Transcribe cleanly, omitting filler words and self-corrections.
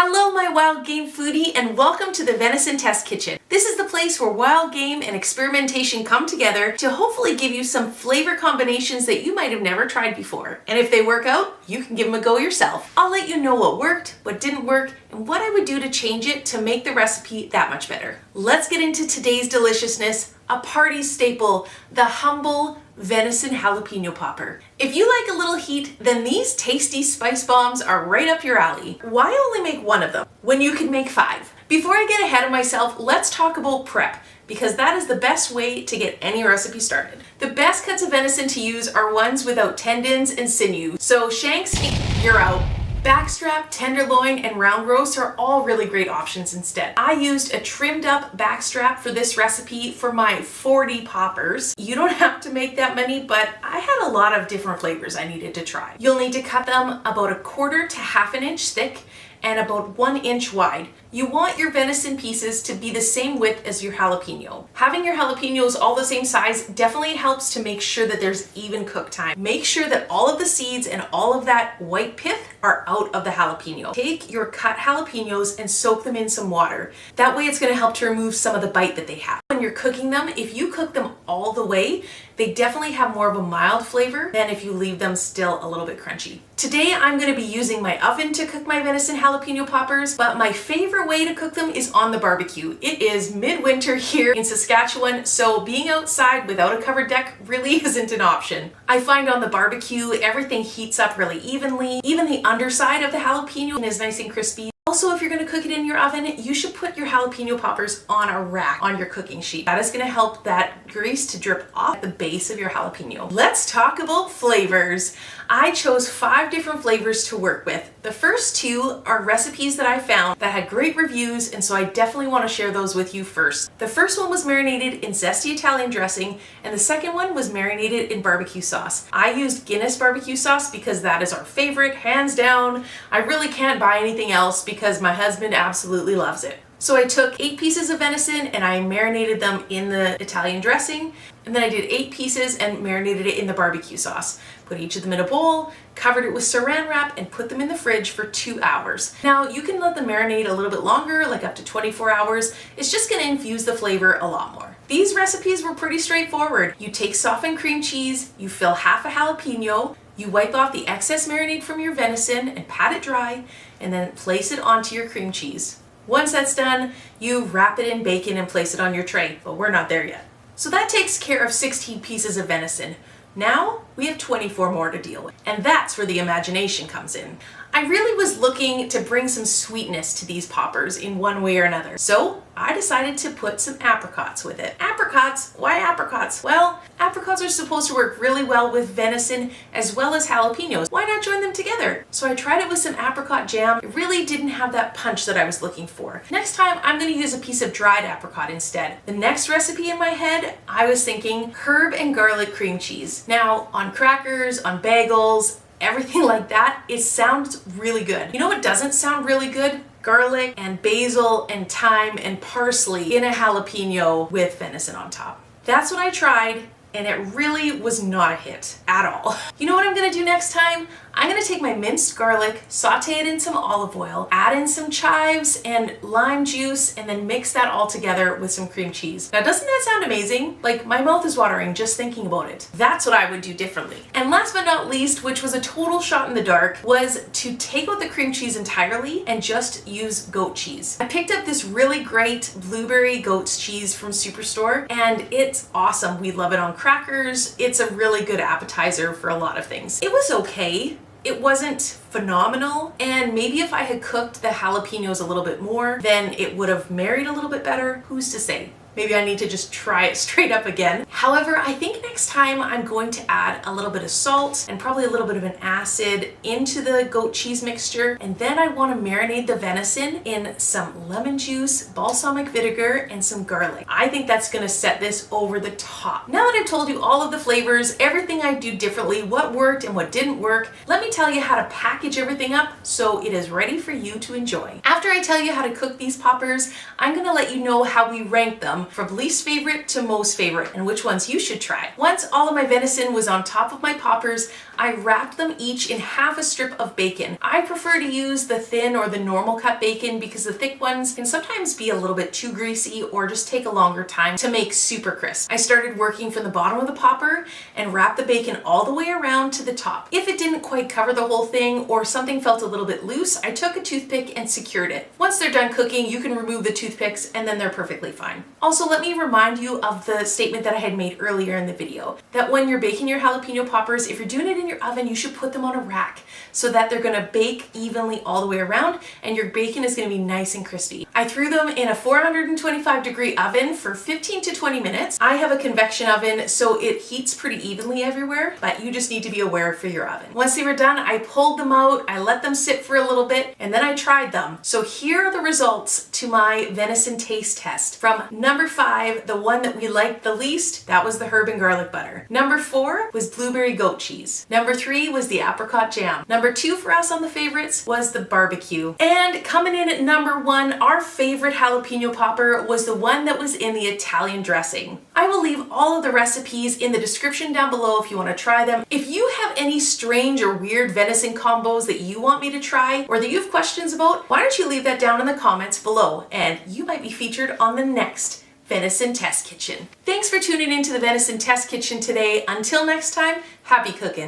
Hello my wild game foodie and welcome to the Venison Test Kitchen. This is the place where wild game and experimentation come together to hopefully give you some flavor combinations that you might have never tried before. And if they work out, you can give them a go yourself. I'll let you know what worked, what didn't work, and what I would do to change it to make the recipe that much better. Let's get into today's deliciousness, a party staple, the humble Venison Jalapeno Popper. If you like a little heat, then these tasty spice bombs are right up your alley. Why only make one of them when you can make 5? Before I get ahead of myself, let's talk about prep, because that is the best way to get any recipe started. The best cuts of venison to use are ones without tendons and sinew. So shanks, you're out. Backstrap, tenderloin, and round roast are all really great options instead. I used a trimmed up backstrap for this recipe for my 40 poppers. You don't have to make that many, but I had a lot of different flavors I needed to try. You'll need to cut them about 1/4 to 1/2 inch thick and about 1 inch wide. You want your venison pieces to be the same width as your jalapeno. Having your jalapenos all the same size definitely helps to make sure that there's even cook time. Make sure that all of the seeds and all of that white pith are out of the jalapeno. Take your cut jalapenos and soak them in some water. That way it's going to help to remove some of the bite that they have. When you're cooking them, if you cook them all the way, they definitely have more of a mild flavor than if you leave them still a little bit crunchy. Today I'm going to be using my oven to cook my venison jalapeno poppers, but my favorite way to cook them is on the barbecue. It is midwinter here in Saskatchewan, so being outside without a covered deck really isn't an option. I find on the barbecue everything heats up really evenly. Even the underside of the jalapeno is nice and crispy. Also, if you're going to cook it in your oven, you should put your jalapeno poppers on a rack on your cooking sheet. That is going to help that grease to drip off the base of your jalapeno. Let's talk about flavors. I chose 5 different flavors to work with. The first 2 are recipes that I found that had great reviews, and so I definitely want to share those with you first. The first one was marinated in zesty Italian dressing, and the second one was marinated in barbecue sauce. I used Guinness barbecue sauce because that is our favorite, hands down. I really can't buy anything else because my husband absolutely loves it. So I took 8 pieces of venison and I marinated them in the Italian dressing, and then I did 8 pieces and marinated it in the barbecue sauce. Put each of them in a bowl, covered it with saran wrap, and put them in the fridge for 2 hours. Now you can let them marinate a little bit longer, like up to 24 hours. It's just going to infuse the flavor a lot more. These recipes were pretty straightforward. You take softened cream cheese, you fill half a jalapeno, you wipe off the excess marinade from your venison and pat it dry, and then place it onto your cream cheese. Once that's done, you wrap it in bacon and place it on your tray, but we're not there yet. So that takes care of 16 pieces of venison. Now we have 24 more to deal with, and that's where the imagination comes in. I really was looking to bring some sweetness to these poppers in one way or another, so I decided to put some apricots with it. Apricots? Why apricots? Well, apricots are supposed to work really well with venison as well as jalapenos. Why not join them together? So I tried it with some apricot jam. It really didn't have that punch that I was looking for. Next time, I'm going to use a piece of dried apricot instead. The next recipe in my head, I was thinking herb and garlic cream cheese. Now, on crackers, on bagels, everything like that, it sounds really good. You know what doesn't sound really good? Garlic and basil and thyme and parsley in a jalapeno with venison on top. That's what I tried, and it really was not a hit at all. You know what I'm gonna do next time? I'm gonna take my minced garlic, saute it in some olive oil, add in some chives and lime juice, and then mix that all together with some cream cheese. Now, doesn't that sound amazing? Like, my mouth is watering just thinking about it. That's what I would do differently. And last but not least, which was a total shot in the dark, was to take out the cream cheese entirely and just use goat cheese. I picked up this really great blueberry goat's cheese from Superstore, and it's awesome. We love it on crackers. It's a really good appetizer for a lot of things. It was okay. It wasn't phenomenal, and maybe if I had cooked the jalapenos a little bit more, then it would have married a little bit better. Who's to say? Maybe I need to just try it straight up again. However, I think next time I'm going to add a little bit of salt and probably a little bit of an acid into the goat cheese mixture, and then I want to marinate the venison in some lemon juice, balsamic vinegar, and some garlic. I think that's going to set this over the top. Now that I've told you all of the flavors, everything I do differently, what worked and what didn't work, let me tell you how to package everything up so it is ready for you to enjoy. After I tell you how to cook these poppers, I'm going to let you know how we rank them from least favorite to most favorite and which ones you should try. Once all of my venison was on top of my poppers, I wrapped them each in half a strip of bacon. I prefer to use the thin or the normal cut bacon because the thick ones can sometimes be a little bit too greasy or just take a longer time to make super crisp. I started working from the bottom of the popper and wrapped the bacon all the way around to the top. If it didn't quite cover the whole thing or something felt a little bit loose, I took a toothpick and secured it. Once they're done cooking, you can remove the toothpicks and then they're perfectly fine. Also, let me remind you of the statement that I had made earlier in the video, that when you're baking your jalapeno poppers, if you're doing it in your oven, you should put them on a rack so that they're gonna bake evenly all the way around and your bacon is gonna be nice and crispy. I threw them in a 425-degree oven for 15 to 20 minutes. I have a convection oven, so it heats pretty evenly everywhere, but you just need to be aware for your oven. Once they were done, I pulled them out, I let them sit for a little bit, and then I tried them. So here are the results to my venison taste test. From number 5, the one that we liked the least, that was the herb and garlic butter. Number 4 was blueberry goat cheese. Number 3 was the apricot jam. Number 2 for us on the favorites was the barbecue. And coming in at number 1, our favorite jalapeno popper was the one that was in the Italian dressing. I will leave all of the recipes in the description down below if you want to try them. If you have any strange or weird venison combos that you want me to try or that you have questions about, why don't you leave that down in the comments below and you might be featured on the next Venison Test Kitchen. Thanks for tuning into the Venison Test Kitchen today. Until next time, happy cooking.